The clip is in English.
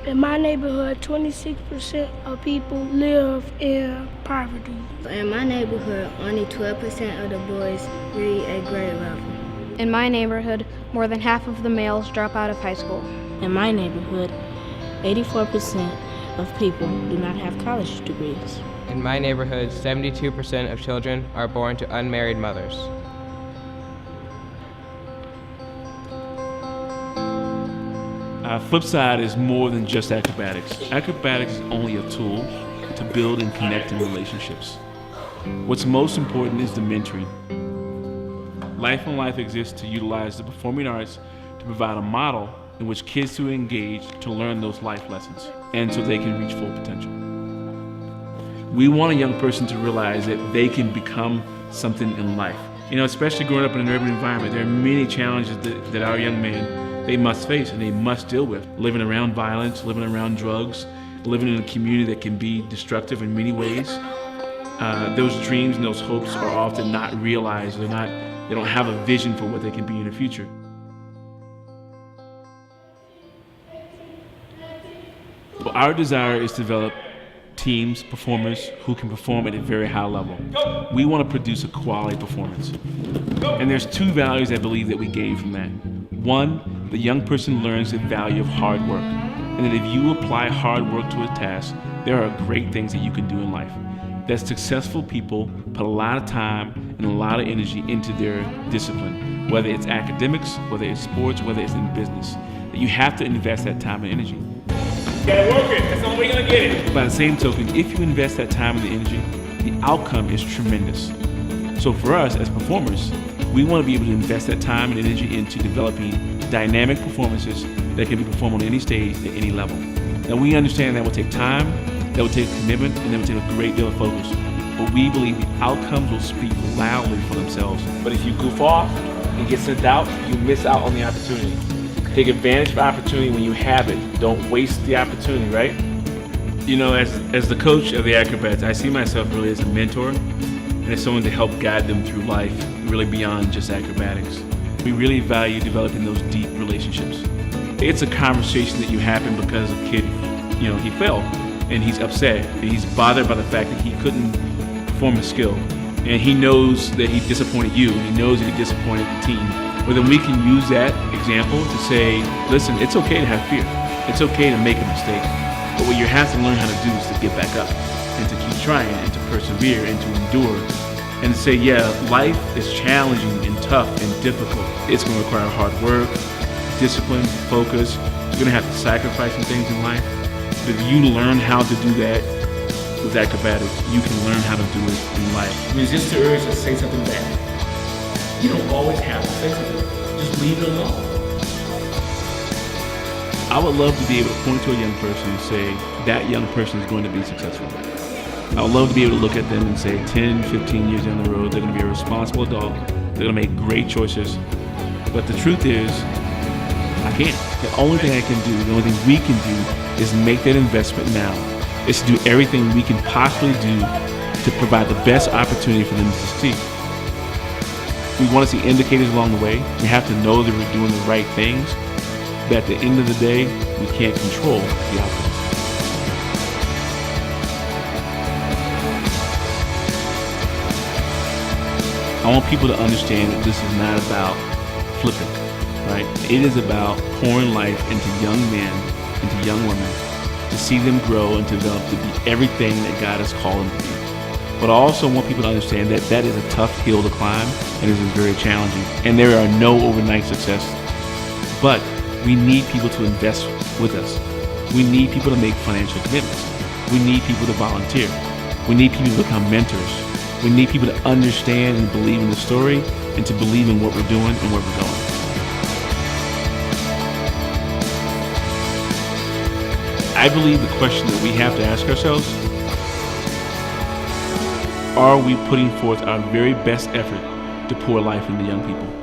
In my neighborhood, 26% of people live in poverty. In my neighborhood, only 12% of the boys read at grade level. In my neighborhood, more than half of the males drop out of high school. In my neighborhood, 84% of people do not have college degrees. In my neighborhood, 72% of children are born to unmarried mothers. Flip side is more than just acrobatics. Acrobatics is only a tool to build and connect in relationships. What's most important is the mentoring. Life on Life exists to utilize the performing arts to provide a model in which kids to engage to learn those life lessons and so they can reach full potential. We want a young person to realize that they can become something in life. You know, especially growing up in an urban environment, there are many challenges that our young men they must face and they must deal with. Living around violence, living around drugs, living in a community that can be destructive in many ways. Those dreams and those hopes are often not realized. They don't have a vision for what they can be in the future. Well, our desire is to develop teams, performers who can perform at a very high level. We want to produce a quality performance. And there's two values I believe that we gain from that. One, the young person learns the value of hard work, and that if you apply hard work to a task, there are great things that you can do in life. That successful people put a lot of time and a lot of energy into their discipline, whether it's academics, whether it's sports, whether it's in business. That you have to invest that time and energy. You gotta work it, that's the only way you're gonna get it. By the same token, if you invest that time and the energy, the outcome is tremendous. So for us as performers, we want to be able to invest that time and energy into developing dynamic performances that can be performed on any stage at any level. Now we understand that will take time, that will take commitment, and that will take a great deal of focus. But we believe the outcomes will speak loudly for themselves. But if you goof off and get sent out, you miss out on the opportunity. Take advantage of opportunity when you have it. Don't waste the opportunity, right? You know, as the coach of the acrobats, I see myself really as a mentor and as someone to help guide them through life, really beyond just acrobatics. We really value developing those deep relationships. It's a conversation that you happen because a kid, you know, he fell and he's upset and he's bothered by the fact that he couldn't perform his skill. And he knows that he disappointed you, and he knows that he disappointed the team. But then we can use that example to say, listen, it's okay to have fear. It's okay to make a mistake. But what you have to learn how to do is to get back up and to keep trying and to persevere and to endure and to say, yeah, life is challenging and tough and difficult. It's going to require hard work, discipline, focus. You're going to have to sacrifice some things in life. But if you learn how to do that with acrobatics, you can learn how to do it in life. Resist the urge to say something bad. You don't always have to say something. Just leave it alone. I would love to be able to point to a young person and say, that young person is going to be successful. I would love to be able to look at them and say 10, 15 years down the road, they're going to be a responsible adult, they're going to make great choices. But the truth is, I can't. The only thing I can do, the only thing we can do is make that investment now. It's to do everything we can possibly do to provide the best opportunity for them to succeed. We want to see indicators along the way. We have to know that we're doing the right things. But at the end of the day, we can't control the outcome. I want people to understand that this is not about flipping, right? It is about pouring life into young men, into young women, to see them grow and to develop to be everything that God has called them to be. But I also want people to understand that that is a tough hill to climb and it is very challenging. And there are no overnight successes. But we need people to invest with us. We need people to make financial commitments. We need people to volunteer. We need people to become mentors. We need people to understand and believe in the story and to believe in what we're doing and where we're going. I believe the question that we have to ask ourselves, are we putting forth our very best effort to pour life into young people?